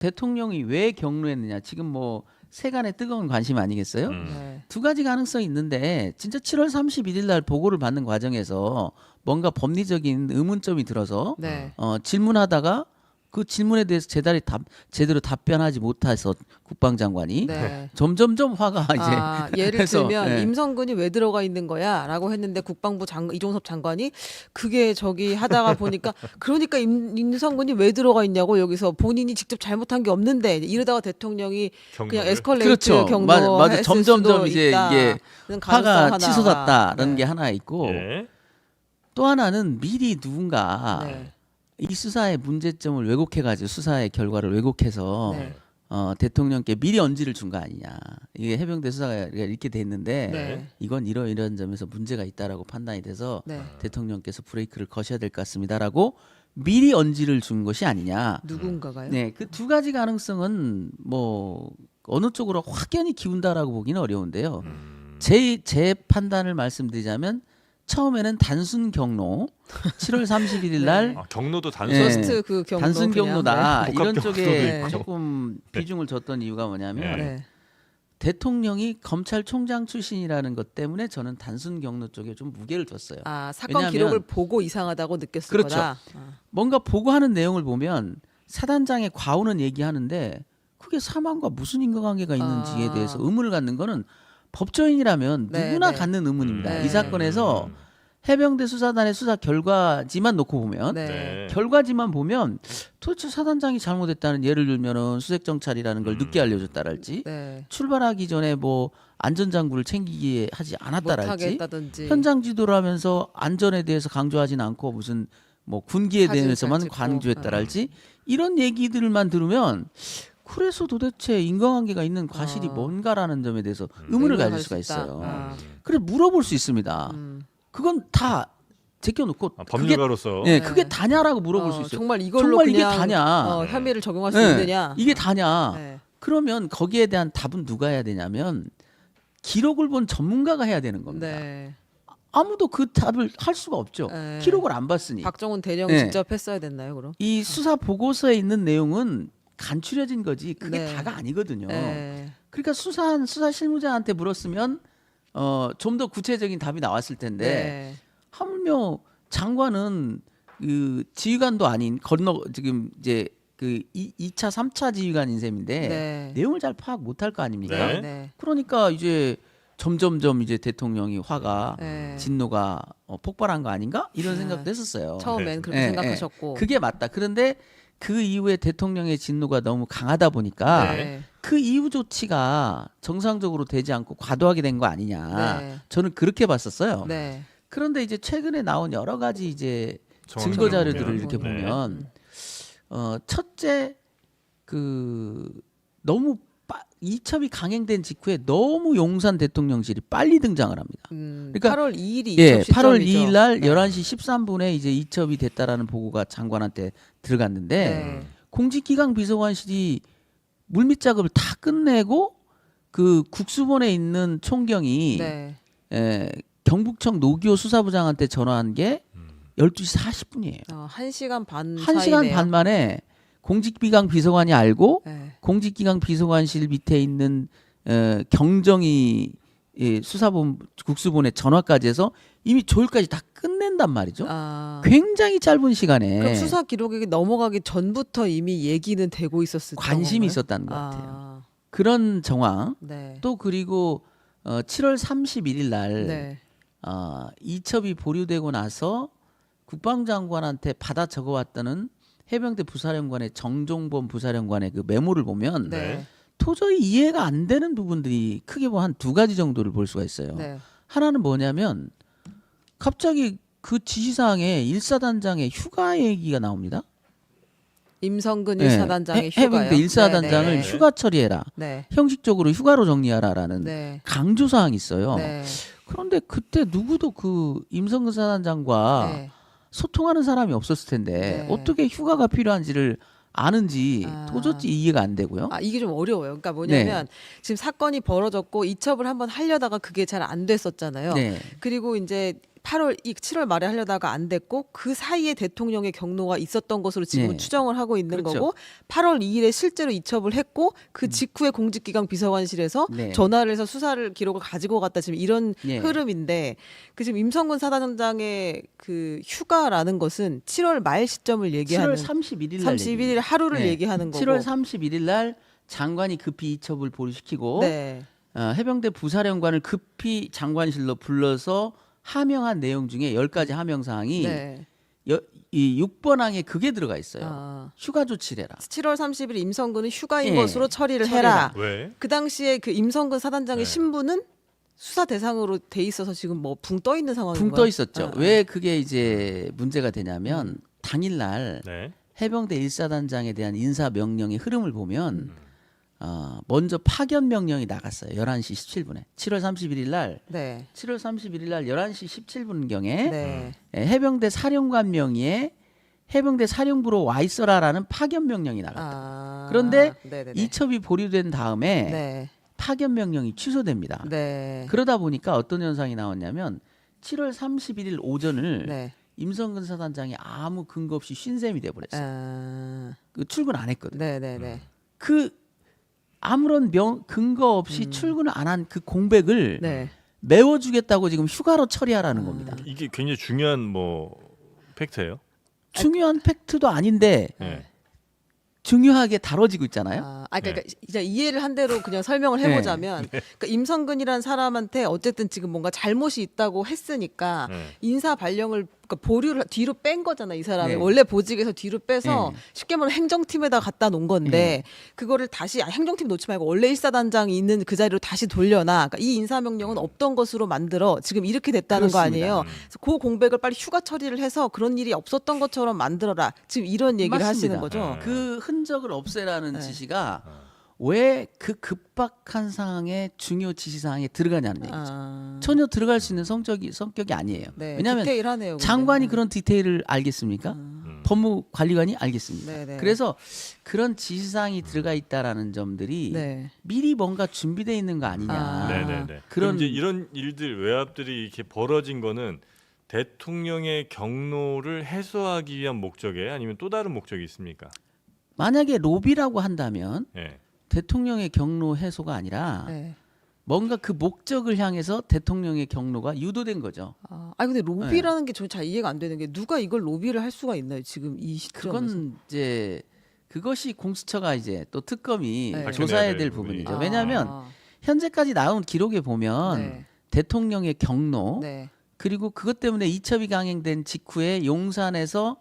대통령이 왜 경로했느냐. 지금 뭐 세간의 뜨거운 관심 아니겠어요? 네. 두 가지 가능성이 있는데 진짜 7월 31일 날 보고를 받는 과정에서 뭔가 법리적인 의문점이 들어서 네. 질문하다가 그 질문에 대해서 제대로 답변하지 못해서 국방장관이 네. 점점점 화가 이제 예를 해서, 들면 예. 임성근이 왜 들어가 있는 거야라고 했는데 국방부 이종섭 장관이 그게 저기 하다가 보니까 그러니까 임성근이 왜 들어가 있냐고 여기서 본인이 직접 잘못한 게 없는데 이러다가 대통령이 그냥 에스컬레이트 그렇죠. 경로 맞아. 했을 점점점 수도 이제 있다. 이게 그런 가능성 화가 하나가. 치솟았다라는 네. 게 하나 있고 예. 또 하나는 미리 누군가 네. 이 수사의 문제점을 왜곡해가지고 수사의 결과를 왜곡해서 네. 대통령께 미리 언지를 준 거 아니냐. 이게 해병대 수사가 이렇게 됐는데 네. 이건 이런 점에서 문제가 있다라고 판단이 돼서 네. 대통령께서 브레이크를 거셔야 될 것 같습니다라고 미리 언지를 준 것이 아니냐. 누군가가요? 네, 그 두 가지 가능성은 뭐 어느 쪽으로 확연히 기운다라고 보기는 어려운데요. 제 판단을 말씀드리자면 처음에는 단순 경로 7월 31일 날 경로도 단순. 네. 저스트 그 경로 단순 그냥. 경로다 네. 이런 복합 쪽에 경로도 있고. 조금 비중을 줬던 이유가 뭐냐면 네. 대통령이 검찰총장 출신이라는 것 때문에 저는 단순 경로 쪽에 좀 무게를 뒀어요. 사건 왜냐하면- 기록을 보고 이상하다고 느꼈을 그렇죠. 거다. 뭔가 보고하는 내용을 보면 사단장의 과오는 얘기하는데 그게 사망과 무슨 인과관계가 있는지에 대해서 의문을 갖는 거는 법조인이라면 네, 누구나 네. 갖는 의문입니다. 네. 이 사건에서 해병대 수사단의 수사 결과지만 놓고 보면 네. 네. 결과지만 보면 도대체 사단장이 잘못했다는 예를 들면은 수색 정찰이라는 걸 늦게 알려줬다랄지 네. 출발하기 전에 뭐 안전장구를 챙기게 하지 않았다랄지 못하겠다든지. 현장 지도를 하면서 안전에 대해서 강조하진 않고 무슨 뭐 군기에 사진 대해서만 잘 찍고. 강조했다랄지 이런 얘기들만 들으면 그래서 도대체 인과관계가 있는 과실이 뭔가라는 점에 대해서 의문을 가질 수가 있어요. 그래서 물어볼 수 있습니다. 그건 다 제껴놓고 법률가로서. 그게, 그게 다냐라고 물어볼 수 있어요. 정말 이걸로 정말 이게 그냥 다냐? 혐의를 적용할 수 네, 있느냐? 이게 다냐? 네. 그러면 거기에 대한 답은 누가 해야 되냐면 기록을 본 전문가가 해야 되는 겁니다. 네. 아무도 그 답을 할 수가 없죠. 네. 기록을 안 봤으니. 박정훈 대령이 네. 직접 했어야 됐나요, 그럼? 이 수사 보고서에 있는 내용은 간추려진 거지 그게 네. 다가 아니거든요. 네. 그러니까 수사 실무자한테 물었으면 좀 더 구체적인 답이 나왔을 텐데 네. 하물며 장관은 그 지휘관도 아닌 지금 이제 그 2차, 3차 지휘관인 셈인데 네. 내용을 잘 파악 못할 거 아닙니까? 네. 네. 그러니까 이제 점점점 이제 대통령이 화가 네. 진노가 폭발한 거 아닌가 이런 네. 생각도 했었어요. 처음엔 그렇게 예, 생각하셨고. 그게 맞다. 그런데 그 이후에 대통령의 진노가 너무 강하다 보니까 네. 그 이후 조치가 정상적으로 되지 않고 과도하게 된 거 아니냐. 네. 저는 그렇게 봤었어요. 네. 그런데 이제 최근에 나온 여러 가지 이제 정황 증거 자료를 자료들을 보면. 이렇게 네. 보면 첫째 그 너무 이첩이 강행된 직후에 너무 용산 대통령실이 빨리 등장을 합니다. 그러니까 8월 2일이 예, 이첩 8월 시점이죠. 2일 날 네. 11시 13분에 이제 이첩이 됐다라는 보고가 장관한테 들어갔는데 네. 공직기강 비서관실이 물밑 작업을 다 끝내고 그 국수본에 있는 총경이 네. 경북청 노기호 수사부장한테 전화한 게 12시 40분이에요. 1시간 반 1시간 사이네요. 반 만에 공직기강 비서관이 알고 네. 공직기강 비서관실 밑에 있는 경정이 수사본 국수본에 전화까지 해서 이미 조율까지 다 끝낸단 말이죠. 굉장히 짧은 시간에 그럼 수사 기록이 넘어가기 전부터 이미 얘기는 되고 있었을 관심이 건가요? 있었다는 것 같아요. 그런 정황. 네. 또 그리고 7월 31일 날 네. 이첩이 보류되고 나서 국방장관한테 받아 적어왔다는 해병대 부사령관의 정종범 부사령관의 그 메모를 보면 네. 도저히 이해가 안 되는 부분들이 크게 보면 한 두 가지 정도를 볼 수가 있어요. 네. 하나는 뭐냐면 갑자기 그 지시사항에 일사단장의 휴가 얘기가 나옵니다. 임성근 네. 일사단장의 휴가요. 해병대 일사단장을 네. 휴가 처리해라. 네. 형식적으로 휴가로 정리하라라는 네. 강조 사항이 있어요. 네. 그런데 그때 누구도 그 임성근 사단장과 네. 소통하는 사람이 없었을 텐데 네. 어떻게 휴가가 필요한지를 아는지 도저히 이해가 안 되고요. 이게 좀 어려워요. 그러니까 뭐냐면 지금 사건이 벌어졌고 이첩을 한번 하려다가 그게 잘 안 됐었잖아요. 네. 그리고 이제 8월 7월 말에 하려다가 안 됐고 그 사이에 대통령의 경로가 있었던 것으로 지금 네. 추정을 하고 있는 그렇죠. 거고 8월 2일에 실제로 이첩을 했고 그 직후에 공직기강 비서관실에서 네. 전화를 해서 수사를 기록을 가지고 갔다 지금 이런 네. 흐름인데 그 지금 임성근 사단장의 그 휴가라는 것은 7월 말 시점을 얘기하는 7월 31일 날 31일 하루를 네. 얘기하는 거고 7월 31일 날 장관이 급히 이첩을 보류시키고 네. 해병대 부사령관을 급히 장관실로 불러서 하명한 내용 중에 10가지 하명 사항이 네. 이 6번 항에 그게 들어가 있어요. 아. 휴가 조치를 해라. 7월 30일 임성근은 휴가인 예. 것으로 처리를 처리해라. 해라. 왜? 그 당시에 그 임성근 사단장의 네. 신분은 수사 대상으로 돼 있어서 지금 뭐 붕 떠 있는 상황인가요? 붕 떠 있었죠. 아, 왜 그게 이제 문제가 되냐면 당일날 네. 해병대 1사단장에 대한 인사 명령의 흐름을 보면 먼저 파견 명령이 나갔어요. 11시 17분에. 7월 31일 날 네. 7월 31일 날 11시 17분경에 네. 해병대 사령관 명의의 해병대 사령부로 와 있어라라는 파견 명령이 나갔다. 아. 그런데 네네네. 이첩이 보류된 다음에 네. 파견 명령이 취소됩니다. 네. 그러다 보니까 어떤 현상이 나왔냐면 7월 31일 오전을 네. 임성근 사단장이 아무 근거 없이 쉰 셈이 돼버렸어요. 아. 그 출근 안 했거든. 네네네. 그 아무런 근거 없이 출근을 안 한 그 공백을 네. 메워주겠다고 지금 휴가로 처리하라는 겁니다. 이게 굉장히 중요한 뭐 팩트예요. 중요한 팩트도 아닌데 네. 중요하게 다뤄지고 있잖아요. 그러니까 네. 이제 이해를 한 대로 그냥 설명을 해보자면 그러니까 임성근이라는 사람한테 어쨌든 지금 뭔가 잘못이 있다고 했으니까 네. 인사 발령을 그러니까 보류를 뒤로 뺀 거잖아 이 사람이 네. 원래 보직에서 뒤로 빼서 네. 쉽게 말하면 행정팀에다 갖다 놓은 건데 그거를 다시 행정팀 놓지 말고 원래 일사단장이 있는 그 자리로 다시 돌려놔. 그러니까 이 인사 명령은 없던 것으로 만들어 지금 이렇게 됐다는 거 그렇습니다. 아니에요. 그래서 그 공백을 빨리 휴가 처리를 해서 그런 일이 없었던 것처럼 만들어라. 지금 이런 얘기를 하시는 맞습니다. 거죠. 그 흔적을 없애라는 네. 지시가 왜 그 급박한 상황에 중요 지시사항에 들어가냐는 얘기죠. 전혀 들어갈 수 있는 성격이 아니에요. 네, 왜냐하면 디테일하네요, 근데. 장관이 그런 디테일을 알겠습니까? 법무관리관이 알겠습니다. 네, 네. 그래서 그런 지시사항이 들어가 있다라는 점들이 네. 미리 뭔가 준비되어 있는 거 아니냐. 아. 네네네. 그런 그럼 이제 이런 일들 외압들이 이렇게 벌어진 거는 대통령의 경로를 해소하기 위한 목적에 아니면 또 다른 목적이 있습니까? 만약에 로비라고 한다면 네. 대통령의 경로 해소가 아니라 네. 뭔가 그 목적을 향해서 대통령의 경로가 유도된 거죠. 근데 로비라는 게 저는 잘 이해가 안 되는 게 누가 이걸 로비를 할 수가 있나요? 지금 이 시점에서. 그건 이제 그것이 공수처가 이제 또 특검이 네. 조사해야 될 밝혀내야 될 부분이죠. 부분이. 왜냐하면 현재까지 나온 기록에 보면 네. 대통령의 경로 네. 그리고 그것 때문에 이첩이 강행된 직후에 용산에서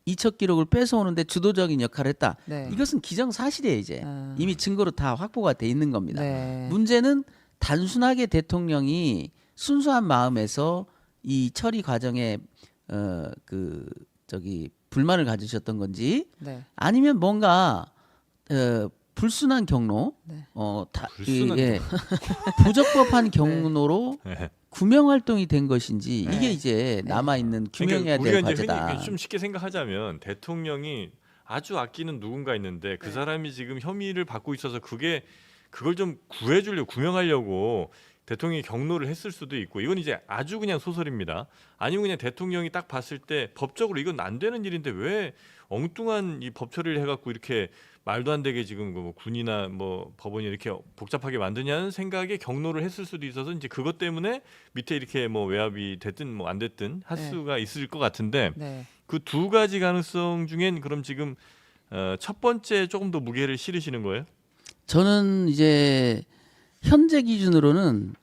이첩 기록을 뺏어오는데 주도적인 역할을 했다. 네. 이것은 기정사실이에요. 이제 아. 이미 증거로 다 확보가 돼 있는 겁니다. 네. 문제는 단순하게 대통령이 순수한 마음에서 이 처리 과정에 불만을 가지셨던 건지 네. 아니면 뭔가 불순한 경로, 네. 불순한 부적법한 경로로 네. 구명 활동이 된 것인지 네. 이게 이제 남아 있는 규명해야 그러니까 될 우리가 이제 과제다. 흔히 좀 쉽게 생각하자면 대통령이 아주 아끼는 누군가 있는데 그 네. 사람이 지금 혐의를 받고 있어서 그걸 좀 구해주려고 구명하려고 대통령이 경로를 했을 수도 있고 이건 이제 아주 그냥 소설입니다. 아니면 그냥 대통령이 딱 봤을 때 법적으로 이건 안 되는 일인데 왜 엉뚱한 이 법 처리를 해갖고 이렇게 말도 안 되게 지금 뭐 군이나 뭐 법원이 이렇게 복잡하게 만드냐는 생각에 경로를 했을 수도 있어서 이제 그것 때문에 밑에 이렇게 뭐 외압이 됐든 뭐 안 됐든 할 네. 수가 있을 것 같은데 네. 그 두 가지 가능성 중엔 그럼 지금 첫 번째 조금 더 무게를 실으시는 거예요? 저는 이제 현재 기준으로는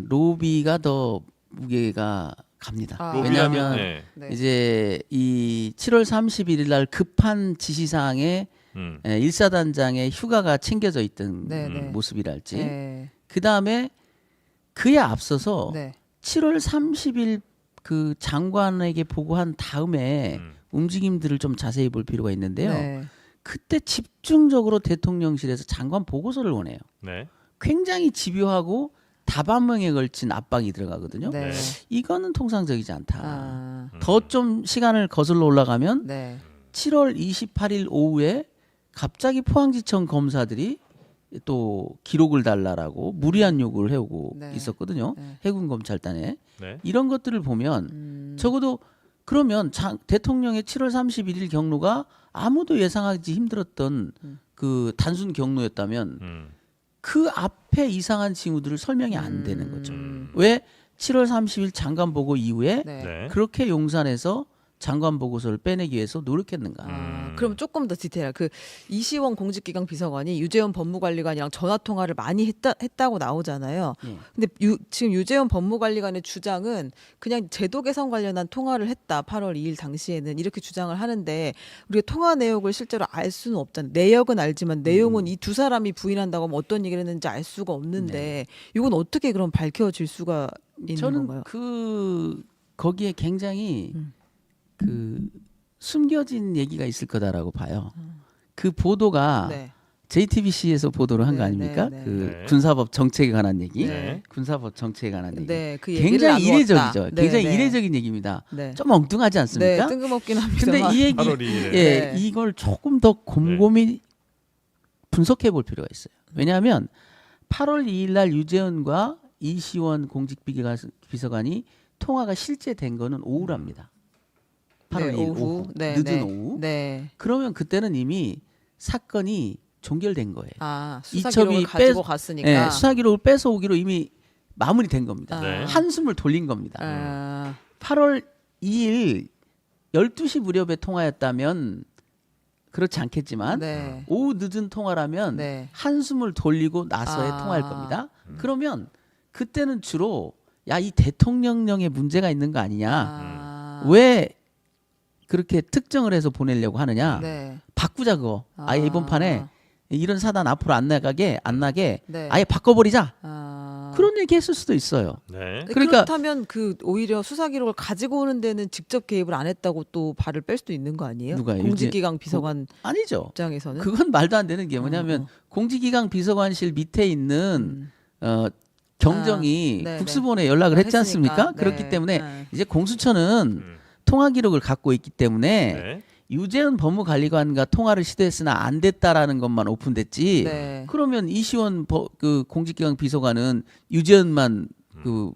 로비가 더 무게가 갑니다. 왜냐하면 네. 네. 이제 이 7월 31일 날 급한 지시사항에 일사단장의 휴가가 챙겨져 있던 네, 네. 모습이랄지 네. 그 다음에 그에 앞서서 네. 7월 30일 그 장관에게 보고한 다음에 움직임들을 좀 자세히 볼 필요가 있는데요. 네. 그때 집중적으로 대통령실에서 장관 보고서를 원해요. 네. 굉장히 집요하고 다반명에 걸친 압박이 들어가거든요. 네. 이거는 통상적이지 않다. 아. 더 좀 시간을 거슬러 올라가면 네. 7월 28일 오후에 갑자기 포항지청 검사들이 또 기록을 달라라고 무리한 요구를 해오고 네. 있었거든요. 네. 해군 검찰단에 네. 이런 것들을 보면 적어도 그러면 대통령의 7월 31일 경로가 아무도 예상하기 힘들었던 그 단순 경로였다면 그 앞에 이상한 징후들을 설명이 안 되는 거죠. 왜 7월 30일 장관 보고 이후에 네. 네. 그렇게 용산에서 장관 보고서를 빼내기 위해서 노력했는가? 그럼 조금 더 디테일한 그 이시원 공직기강 비서관이 유재원 법무관리관이랑 전화 통화를 많이 했다고 나오잖아요. 예. 근데 지금 유재원 법무관리관의 주장은 그냥 제도 개선 관련한 통화를 했다. 8월 2일 당시에는 이렇게 주장을 하는데 우리가 통화 내역을 실제로 알 수는 없잖아요. 내역은 알지만 내용은 이 두 사람이 부인한다고 하면 어떤 얘기를 했는지 알 수가 없는데 이건 어떻게 그럼 밝혀질 수가 있는 저는 건가요? 거기에 굉장히 그 숨겨진 얘기가 있을 거다라고 봐요. 그 보도가 네. JTBC에서 보도를 한 거 네, 아닙니까? 네, 네. 그 네. 군사법 정책에 관한 얘기, 네. 군사법 정책에 관한 얘기. 네, 그 얘기를 굉장히 나누었다. 이례적이죠. 네, 굉장히 네. 이례적인 얘기입니다. 네. 좀 엉뚱하지 네, 않습니까? 뜬금없긴 합니다. 근데 이 얘기, 8월 2일에. 예, 네. 이걸 조금 더 곰곰이 분석해 볼 필요가 있어요. 왜냐하면 8월 2일 날 유재현과 이시원 공직비서관이 통화가 실제 된 거는 오후랍니다. 8월 2일 오후, 네, 늦은 네. 오후. 네. 그러면 그때는 이미 사건이 종결된 거예요. 아, 수사 이첩이 기록을 가지고 갔으니까. 예, 수사 기록을 뺏어오기로 이미 마무리된 겁니다. 네. 한숨을 돌린 겁니다. 아, 8월 2일 12시 무렵의 통화였다면 그렇지 않겠지만 네. 오후 늦은 통화라면 네. 한숨을 돌리고 나서야 아. 통화할 겁니다. 그러면 그때는 주로 야, 이 대통령령에 문제가 있는 거 아니냐? 아. 왜 그렇게 특정을 해서 보내려고 하느냐? 네. 바꾸자 그거. 아예 이번 판에 이런 사단 앞으로 안 나게 네. 아예 바꿔버리자. 아. 그런 얘기 했을 수도 있어요. 네. 그러니까- 그렇다면 그 오히려 수사 기록을 가지고 오는 데는 직접 개입을 안 했다고 또 발을 뺄 수도 있는 거 아니에요? 누가요? 공직기강 비서관 아니죠. 입장에서는 그건 말도 안 되는 게 뭐냐면 공직기강 비서관실 밑에 있는 경정이 아, 네, 국수본에 연락을 했지 않습니까? 했으니까. 그렇기 네. 때문에 네. 이제 공수처는 통화 기록을 갖고 있기 때문에 네. 유재현 법무관리관과 통화를 시도했으나 안 됐다라는 것만 오픈됐지. 네. 그러면 이시원 그 공직기강 비서관은 유재현만 그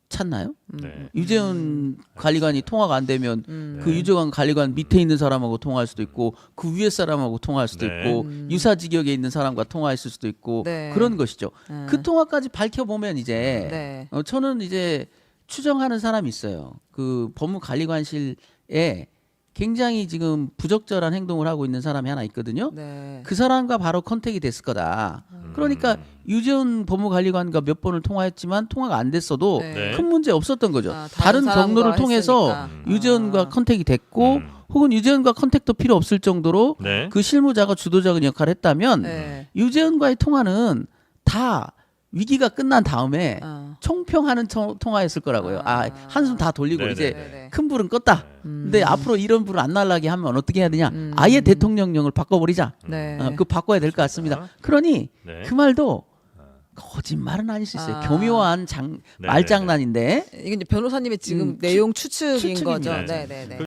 찾나요? 네. 유재현 관리관이 통화가 안 되면 그 네. 유재현 관리관 밑에 있는 사람하고 통화할 수도 있고 그 위에 사람하고 통화할 수도 네. 있고 유사직역에 있는 사람과 통화했을 수도 있고 네. 그런 것이죠. 네. 그 통화까지 밝혀보면 이제 네. 저는 이제 추정하는 사람이 있어요. 그 법무관리관실에 굉장히 지금 부적절한 행동을 하고 있는 사람이 하나 있거든요. 네. 그 사람과 바로 컨택이 됐을 거다. 그러니까 유재현 법무관리관과 몇 번을 통화했지만 통화가 안 됐어도 네. 큰 문제 없었던 거죠. 아, 다른 사람과 경로를 통해서 했으니까. 유재현과 아. 컨택이 됐고 혹은 유재현과 컨택도 필요 없을 정도로 네. 그 실무자가 주도적인 역할을 했다면 네. 유재현과의 통화는 다 위기가 끝난 다음에 아. 총평하는 통화였을 거라고요. 아, 한숨 다 돌리고 네네. 이제 네네. 큰 불은 껐다. 근데 앞으로 이런 불을 안 날라게 하면 어떻게 해야 되냐? 음. 아예 대통령령을 바꿔버리자. 네. 그거 바꿔야 될 것 같습니다. 그러니 네. 그 말도 거짓말은 아닐 수 있어요. 아. 교묘한 네네네. 말장난인데 이게 이제 변호사님의 지금 음, 내용 추측인 추측입니다. 거죠. 네. 네, 네, 네. 그